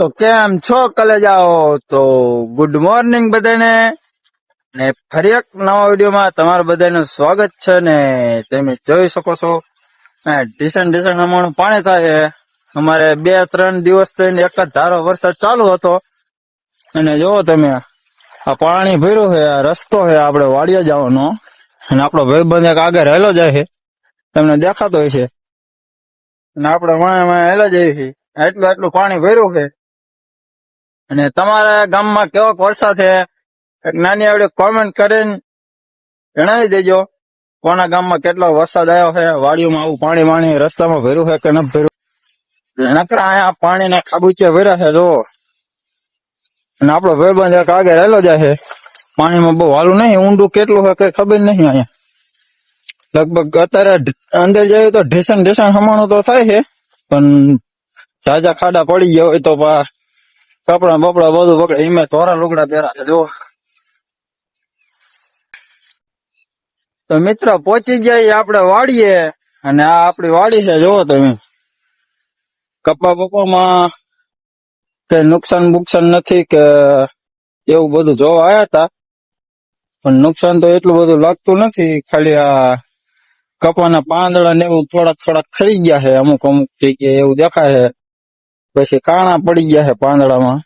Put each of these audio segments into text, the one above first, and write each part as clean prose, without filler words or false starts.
તો કેમ છો કલેજાઓ? તો ગુડ મોર્નિંગ બધાને ને ફરી એક નવા વિડીયોમાં તમારું બધાનું સ્વાગત છે. ને તમે જોઈ શકો છો ઢીસણ અમારું પાણી થાય છે. અમારે 2-3 દિવસ થઈને એક જ ધારો વરસાદ ચાલુ હતો અને જોવો તમે આ પાણી ભર્યું છે. આ રસ્તો છે આપણે વાડિયા જવાનો અને આપણો ભાઈબંધ એક આગળ હેલો જાય છે, તમને દેખાતો હોય છે. અને આપણે વાય હેલો જાય છે. એટલું પાણી ભર્યું છે. અને તમારા ગામમાં કેવો વરસાદ છે એક નાની આવડી કોમેન્ટ કરીને જણાવી દેજો. કોના ગામમાં કેટલો વરસાદ આવ્યો છે, વાડીઓમાં આવું પાણી રસ્તામાં ભર્યું છે કે નથી ભર્યું. નકરા અહીંયા પાણીના ખાબુચિયા ભર્યા છે જો. અને આપણો ભાઈબંધ એક આગળ હેલો જાય છે. પાણીમાં બહુ હાલું નહીં, ઊંડું કેટલું છે કઈ ખબર નહીં. અહીંયા લગભગ અત્યારે અંદર જાય તો ઢીસણ હમાણું તો થાય છે, પણ ઝાઝા ખાડા પડી ગયા હોય તો કપડા બપડા બધું પકડે. એમાં તોરા લુગડા પહેરા છે જો. તો મિત્ર પહોંચી જાય આપણે વાડીએ, અને આ આપડી વાડી છે જોવો તમે. કપા બપામાં કઈ નુકસાન બુકસાન નથી કે એવું બધું જોવા આવ્યા હતા, પણ નુકસાન તો એટલું બધું લાગતું નથી. ખાલી આ કપાના પાંદડા ને એવું થોડાક ખરી ગયા છે, અમુક જગ્યાએ એવું દેખાય છે. પછી કાણા પડી ગયા છે પાંદડામાં.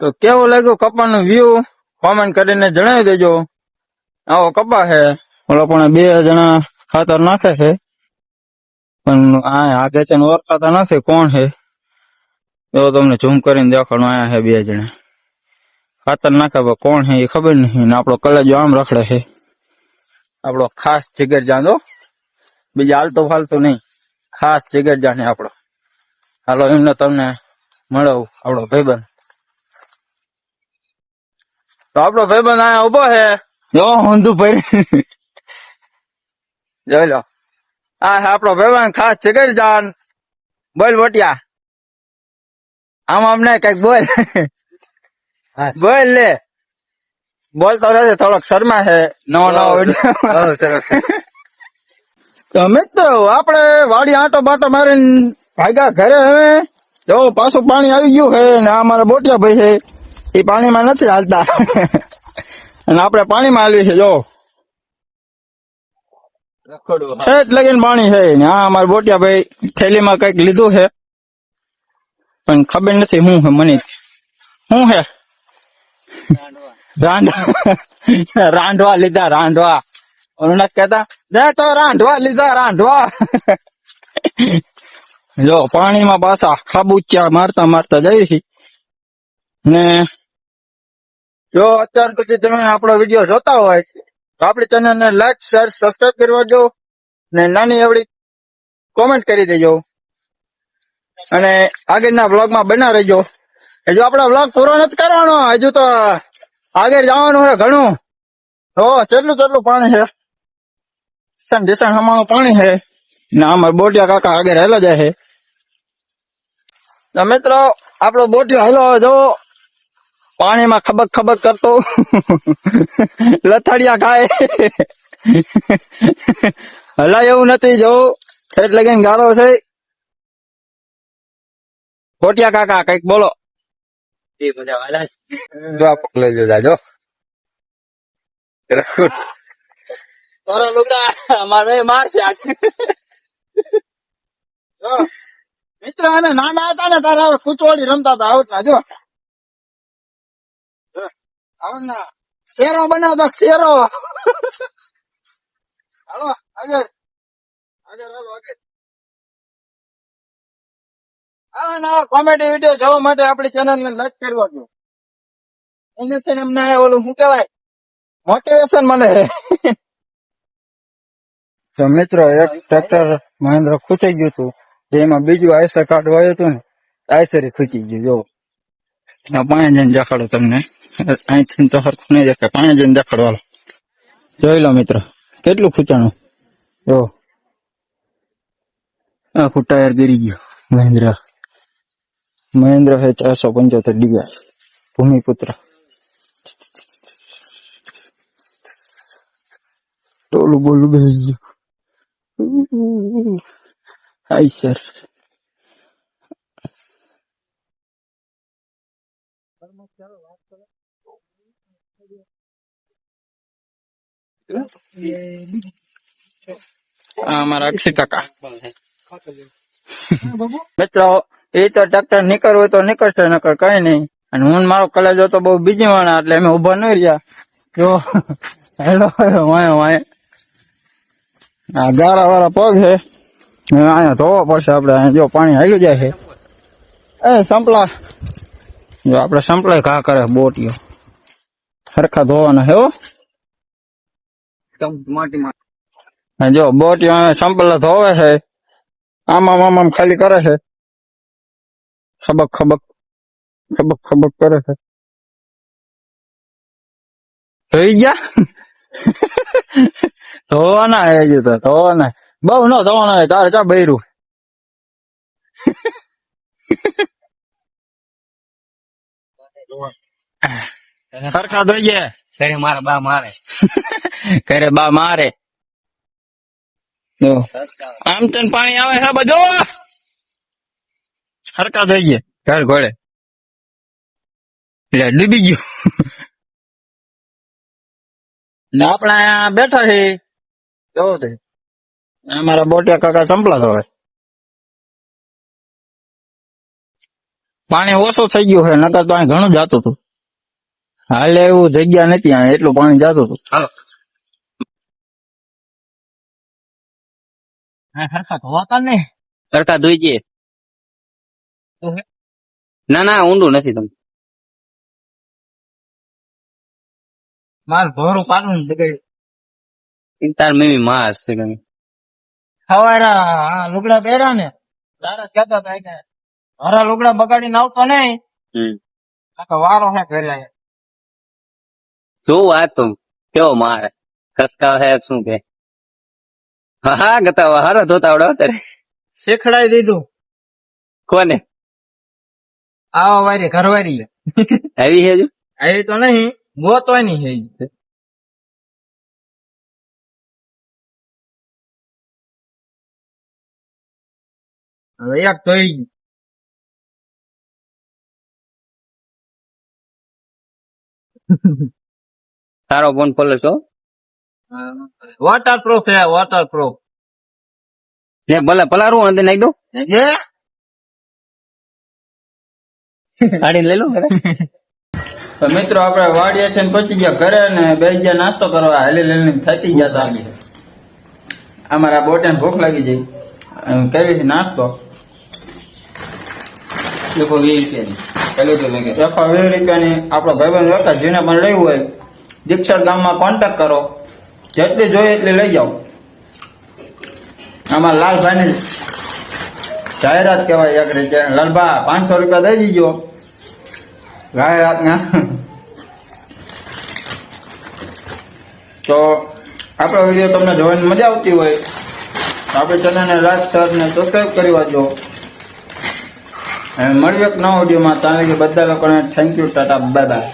તો કેવું લાગ્યું કપાનું વ્યૂ કોમેન્ટ કરીને જણાવી દેજો. આવો કપા છે. ઓલો પણ 2 જણા ખાતર નાખે છે, પણ આગે છે ઓળખાતા નથી કોણ છે. એવો તમને ઝૂમ કરીને દેખાડું. આયા છે 2 જણા ખાતર નાખે, કોણ છે એ ખબર નહીં. ને આપણો કલેજો આમ રખડે છે. આપણો ખાસ જીગર જાંદો, બીજા હાલતો ફાલતો નહીં, ખાસ જીગર જાને આપણો. હાલો એમને તમને મળવું આપણો ભાઈબંધ. તો આપણો ભાઈબંધ અહીંયા ઉભો છે જો, ઊંધું ભરી જોઈ લો. આ આપણો ભાઈબંધ ખાસ જીગર જાન. બોલ બોટિયા, આમ અમને કઈક બોલ. બોલ લે, બોલતો નથી, થોડોક શર્મા છે. નવો વિડીયો. તો મિત્રો આપણે વાડી આંટો બાટો મારીને ભાગ્યા ઘરે. હવે જો પાછું પાણી આવી ગયું છે, ને આ મારા બોટિયા ભાઈ છે એ પાણીમાં નથી હાલતા અને આપણે પાણીમાં હાલવી છે જો. લગીને પાણી છે ને આ અમારા બોટિયા ભાઈ થેલીમાં કઈક લીધું છે, પણ ખબર નથી શું છે મને. શું છે? રાંધવા લીધા, રાંધવા. ઓલું કેતા તો રાંધવા લીધા, રાંધવા. જો પાણીમાં પાછા ખાબુચિયા મારતા જઈએ છીએ. ને જો અત્યાર સુધી તમે આપણો વિડીયો જોતા હોય તો આપણી ચેનલને લાઈક, શેર, સબસ્ક્રાઇબ કરવા જો, ને નાની એવડી કોમેન્ટ કરી દેજો, અને આગળના વ્લોગમાં બના રહેજો. હજુ આપણો વ્લોગ પૂરો નથી કરવાનો, હજુ તો આગળ જવાનું છે ઘણું. કેટલું પાણી છે, ઢીસણ હમાણું પાણી છે. ને અમારે બોટિયા કાકા આગળ હેલો જાય છે. તો મિત્રો આપણો બોટિયો હેલો જો પાણીમાં ખબક કરતો લથડિયા ખાય. હલાય એવું નથી જો, ઠેઠ લગીને ગાળો છે. બોટિયા કાકા કઈક બોલો. પકડી જાજો તારા લુગડા અમારે મારશે. મિત્ર અને નાના હતા ને તારે હવે કુચવાડી રમતા હતા આવતા જો. આવના શેરો બનાવતા શેરો. હાલો આગળ હાલો આગળ. આવા નવા કોમેડી વિડીયો જોવા માટે આપણી ચેનલને લાઈક કરવા જો. એનાથી એમને ઓલું શું કહેવાય, મોટિવેશન મળે. તો મિત્રો એક ટ્રેક્ટર મહેન્દ્ર ખૂંચાઈ ગયું હતું, એમાં બીજું આઈસર કાર્ડ વાયું હતું ને, આઈસર ખૂંચી ગયું. જો 5 જણ દેખાડો તમને. અહીંથી તો હરખું નહીં દેખાય, પાણી જઈને દેખાડવાલો. જોઈ લો મિત્ર, કેટલું ખૂંચાણું. જો આખું ટાયર ગરી ગયો. મહેન્દ્ર હે 475 DI ભૂમિપુત્ર. ટોલું બોલું બેસી ગયું. હાય સર. અમારા અક્ષય કાકા મિત્રો, એ તો ટ્રેક્ટર નીકળવું હોય તો નીકળશે, નકર કઈ નહીં. અને હું મારો કલેજો તો બહુ બીજી વાળા, એટલે અમે ઉભા ન રહ્યા. જો હેલો વાય વાય આ ગારા વાળા પગ છે, અહીંયા ધોવા પડશે આપડે. અહીંયા જો પાણી હાલ્યું જાય છે. એ સંપલા, જો આપડે સંપલાય ઘા કરે બોટીઓ, સરખા ધોવાના હે. જો બોટીઓ સંપલા ધોવે છે, આમાં આમ ખાલી કરે છે, ખબક ખબક ખબક ખબક કરે છે. જોઈ ગયા ધોવાના હજુ તો ધોવાના, બહુ ન ધોવાના હોય. તારે ચા બૈરું સરખા ધોઈએ. ઘરે મારા બા મારે ઘરે બા મારે. આમ તો પાણી આવે છે બધું, સરખા ધોઈએ. ઘર ઘોડે એટલે ડૂબી ગયું. ને આપડે અહીંયા બેઠા છે, જોવો તે અમારા બોટિયા કાકા સંપલા ધોવે. પાણી ઓછું થઈ ગયું છે, નકર તો અહીં ઘણું જતું હતું. હાલે એવું જગ્યા નથી, અહીં એટલું પાણી જતું હતું. સરખા ધોઈ જઈએ. ના ના, ઊંડું નથી. તમે માર ભોરું પાડું તાર મમ્મી માર છે. તમે હવારા લુગડા પહેર્યા ને, તારા કહેતા હતા કે હરા લુગડા બગાડીને આવતો નહીં, વારો હે ઘરે. શું વાત, તું કેવો મારે ખસકાવ હે શું કે? હા ગતા હારો ધોતા આવડે અત્યારે શીખડાઈ દીધું. કોને? આવા વારી ઘરવારી આવી છે. આવી તો નહીં, ગોતવાની છે. હવે એક ધોઈ તારો ફોન ખોલે છો? વોટરપ્રૂફ છે, વોટરપ્રૂફ. ભલે પલારું અંદર નાખી દો, ગાડી લઈ લો. તો મિત્રો, આપડે વાડીએ છે ને પહોંચી ગયા ઘરે, ને બે ગયા નાસ્તો કરવા. હેલી લઈને થાકી ગયા હતા. અમારા બોટે ભૂખ લાગી જાય. કેવી નાસ્તો? 20 રૂપિયાની. 20 રૂપિયાની. આપડો ભાઈબંધ વખત જેને પણ લેવું હોય, દીક્ષર ગામમાં કોન્ટેક્ટ કરો, જેટલી જોઈએ એટલી લઈ જાઓ. આમાં લાલભાઈ ની જાહેરાત કહેવાય એક રીતે. લાલભા 500 રૂપિયા દઈ દીજો જાહેરાત ના. તો આપણો વિડીયો તમને જોવાની મજા આવતી હોય તો આપણી ચેનલને લાઈક, શેર ને સબસ્ક્રાઈબ કરી વાંચો. મળ્યું એક નવા વિડીયોમાં. ત્યાં લગી બધા લોકોને thank you, Tata, bye bye.